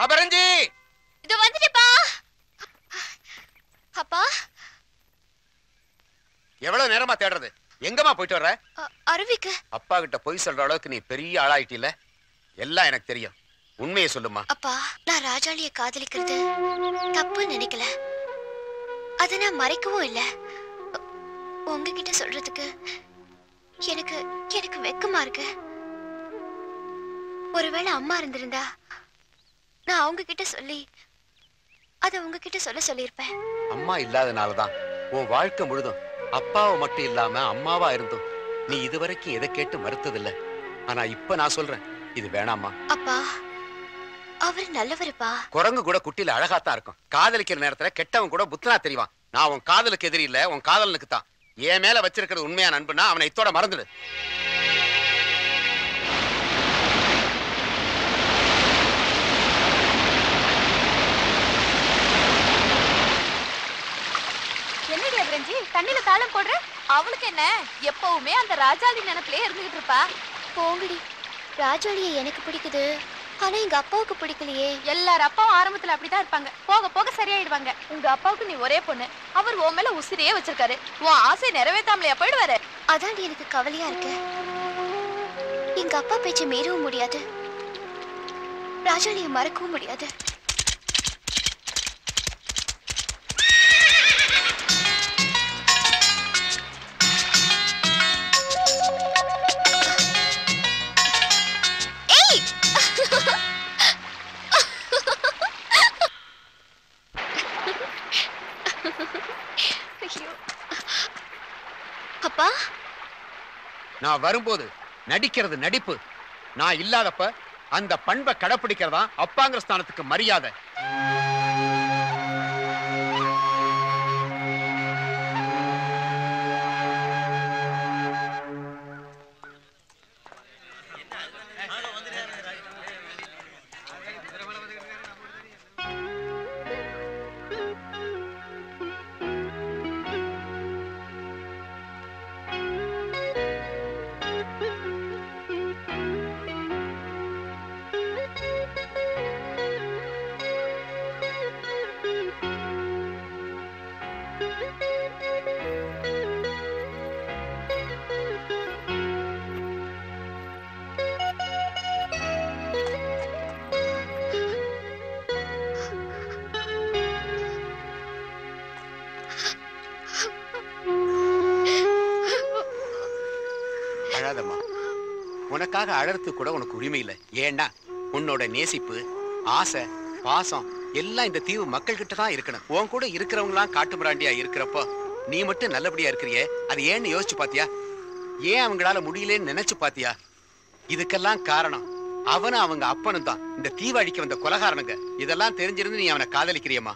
அபரஞ்சி, இது வந்துட்டேப்பா. அப்பா, எவ்வளவு நேரமா தேடுறது? எங்கம்மா போயிட்டு வர்ற? அருவிக்கு. அப்பா கிட்ட பொய் சொல்ற அளவுக்கு நீ பெரிய ஆளாயிட்டில. எல்லாம் எனக்கு தெரியும். உண்மையை சொல்லுமா. அப்பா, நான் ராஜாளிய காதலிக்கிறது தப்பு நினைக்கல. அத நான் மறைக்கவும் இல்ல. உங்ககிட்ட சொல்றதுக்கு எனக்கு எனக்கு வெக்கமா இருக்கு. ஒருவேளை அம்மா இருந்திருந்தா நான் அவங்க கிட்ட சொல்லி அத உங்ககிட்ட சொல்லிருப்பேன். அம்மா இல்லாதனாலதான் உன் வாழ்க்கை முழுதும் அப்பாவை மட்டும் இல்லாம அம்மாவா இருந்தும் நீ இதுவரைக்கும் எதை கேட்டு மறுத்ததில்ல. ஆனா இப்ப நான் சொல்றேன், இது வேணாமா. அப்பா, அவர் நல்லவருப்பா. குரங்கு கூட குட்டியில அழகாத்தான் இருக்கும். காதலிக்கிற நேரத்துல கெட்டவன் கூட புத்தனா தெரிவான். நான் உன் காதலுக்கு எதிரி இல்ல, உன் காதலனுக்கு தான். என் மேல வச்சிருக்கிறது உண்மையான அன்புனா அவனை இத்தோட மறந்துடு. என்னடி அபரஞ்சி, தண்ணில தாளம் போடுற? அவளுக்கு என்ன, எப்பவுமே அந்த ராஜாளி நினைப்பிலே இருந்துகிட்டு இருப்பா. போங்கடி, ராஜாளிய எனக்கு பிடிக்குது, ஆனா எங்க அப்பாவுக்கு பிடிக்கலையே. எல்லார் அப்பாவும் ஆரம்பத்துல அப்படிதான் இருப்பாங்க, போக போக சரியாயிடுவாங்க. உங்க அப்பாவுக்கு நீ ஒரே பொண்ணு, அவர் உன் மேல உசிரியே வச்சிருக்காரு. உன் ஆசை நிறைவேற்றாமலையா போயிடுவாரு? அதான் எனக்கு கவலையா இருக்கு. எங்க அப்பா பேச்சை மீறவும் முடியாது, ராஜாளிய மறக்கவும் முடியாது. அப்பா, நான் வரும்போது நடிக்கிறது நடிப்பு. நான் இல்லாதப்ப அந்த பண்பை கடைப்பிடிக்கிறதா அப்பாங்கிற ஸ்தானத்துக்கு மரியாதை. அழாதம்மா. உனக்காக அழறது கூட உனக்கு உரிமை இல்லை. ஏன்னா உன்னோட நேசிப்பு, ஆசை, பாசம் எல்லாம் இந்த தீவு மக்கள் கிட்ட தான் இருக்கணும். உன் கூட இருக்கிறவங்களாம் காட்டு பிராண்டியா இருக்கிறப்போ நீ மட்டும் நல்லபடியா இருக்கிறியே, அது ஏன்னு யோசிச்சு பாத்தியா? ஏன் அவங்களால முடியலன்னு நினைச்சு பாத்தியா? இதுக்கெல்லாம் காரணம் அவனும் அவங்க அப்பனும் தான். இந்த தீவு அழிக்க வந்த கொலகாரனுங்க. இதெல்லாம் தெரிஞ்சிருந்து நீ அவனை காதலிக்கிறியம்மா.